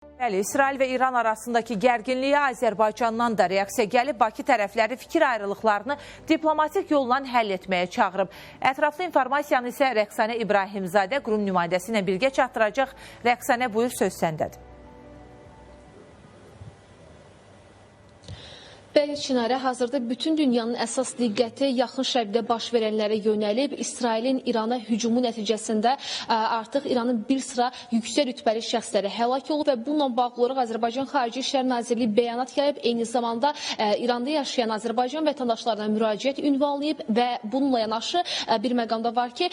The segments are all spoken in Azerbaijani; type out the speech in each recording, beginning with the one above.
Bəli, İsrail və İran arasındakı gərginliyə Azərbaycandan da reaksiya gəlib. Bakı tərəfləri fikir ayrılıqlarını diplomatik yolla həll etməyə çağırıb. Ətraflı informasiyanı isə Rəqsanə İbrahimzadə qurum nümayəndəsi ilə birgə çatdıracaq. Rəqsanə, buyur, söz səndədir. Bəli, Çinarə, hazırda bütün dünyanın əsas diqqəti yaxın şərqdə baş verənlərə yönəlib. İsrailin İrana hücumu nəticəsində artıq İranın bir sıra yüksək rütbəli şəxsləri həlak olub və bununla bağlı olaraq Azərbaycan Xarici İşlər Nazirliyi bəyanat yayıb. Eyni zamanda İranda yaşayan Azərbaycan vətəndaşlarına müraciət ünvanlayıb və bununla yanaşı bir məqamda var ki,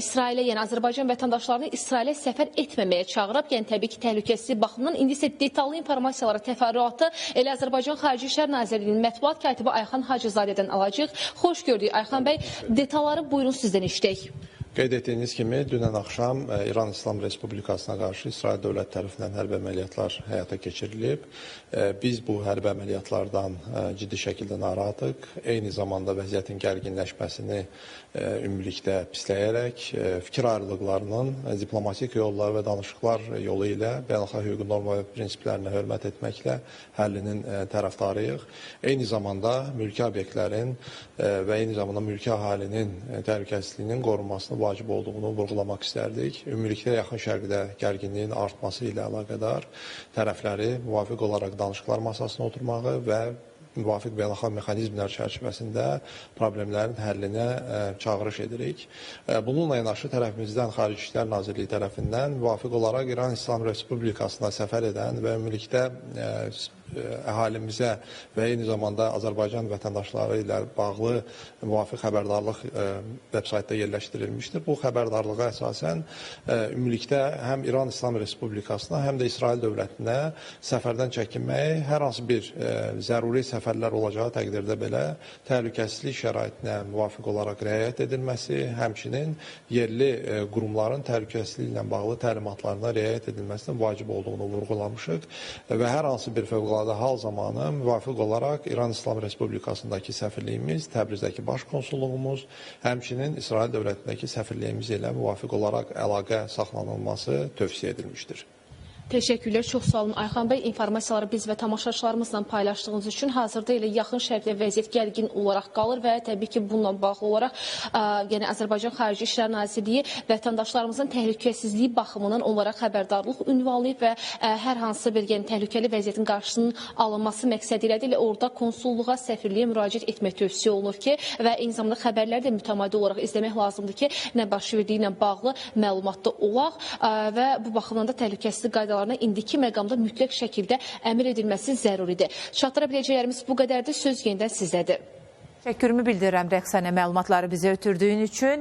İsrailə, yəni Azərbaycan vətəndaşlarını İsrailə səfər etməməyə çağırıb. Yəni təbii ki, təhlükəsizlik baxımından indi isə detallı informasiyalara təfərrüatı elə Azərbaycan Xarici İşlər Nazirliyi mətbuat katibi Ayxan Hacızadədən alacaq. Xoş gördük Ayxan bəy. Detalları buyurun sizdən işləyək. Qeyd etdiyiniz kimi, dünən axşam İran İslam Respublikasına qarşı İsrail dövlət tərəfindən hərbi əməliyyatlar həyata keçirilib. Biz bu hərbi əməliyyatlardan ciddi şəkildə narahatıq. Eyni zamanda vəziyyətin gərginləşməsini ümumilikdə pisləyərək, fikir ayrılıqlarının diplomatik yollar və danışıqlar yolu ilə beynəlxalq hüquqi norma və prinsiplərinə hörmət etməklə həllinin tərəfdarıyıq. Eyni zamanda mülki obyektlərin və eyni zamanda mülki əhalinin təhlükəsizliyinin qorunmasını vacib olduğunu vurğulamaq istərdik. Ümumilikdə yaxın şərqdə gərginliyin artması ilə əlaqədar tərəfləri müvafiq olaraq danışıqlar masasına oturmağı və müvafiq beynəlxalq mexanizmlər çərçivəsində problemlərin həllinə çağırış edirik. Bununla yanaşı tərəfimizdən Xarici İşlər Nazirliyi tərəfindən müvafiq olaraq İran İslam Respublikasına səfər edən və ümumilikdə əhalimizə və eyni zamanda Azərbaycan vətəndaşları ilə bağlı müvafiq xəbərdarlıq veb-saytda yerləşdirilmişdir. Bu xəbərdarlığa əsasən ümumilikdə həm İran İslam Respublikasına, həm də İsrail dövlətinə səfərdən çəkinmək, hər hansı bir zəruri səfərlər olacağı təqdirdə belə təhlükəsizlik şəraitinə müvafiq olaraq riayət edilməsi, həmçinin yerli qurumların təhlükəsizliklə ilə bağlı təlimatlarına riayət edilməsinin vacib olduğunu vurğulamışıq və hər hansı bir fövqəladə hal zamanı müvafiq olaraq İran İslam Respublikasındakı səfirliyimiz, Təbrizdəki baş konsulluğumuz, həmçinin İsrail dövlətindəki səfirliyimiz ilə müvafiq olaraq əlaqə saxlanılması tövsiyə edilmişdir. Təşəkkürlər, çox sağ olun Ayxan bəy. İnformasiyaları biz və tamaşaçılarımızla paylaşdığınız üçün hazırda elə yaxın şərqdə vəziyyət gərgin olaraq qalır və təbii ki, bununla bağlı olaraq yəni Azərbaycan Xarici İşlər Nazirliyi vətəndaşlarımızın təhlükəsizliyi baxımından onlara xəbərdarlıq ünvanlayıb və hər hansı bir təhlükəli vəziyyətin qarşısının alınması məqsədi ilə elə orada konsulluğa, səfirliyə müraciət etmək tövsiyə olunur ki, və eyni zamanda xəbərləri də mütəmadi olaraq izləmək lazımdır ki, nə baş verdiyi ilə bağlı məlumatda olaq və bu baxımdan da təhlükəsizlik qaydalarına indiki məqamda mütləq şəkildə əmr edilməsi zəruridir. Çatdıra biləcəklərimiz bu qədərdir. Söz yenidən sizdədir. Təşəkkürümü bildirirəm Rəqsanə, məlumatları bizə ötürdüyün üçün.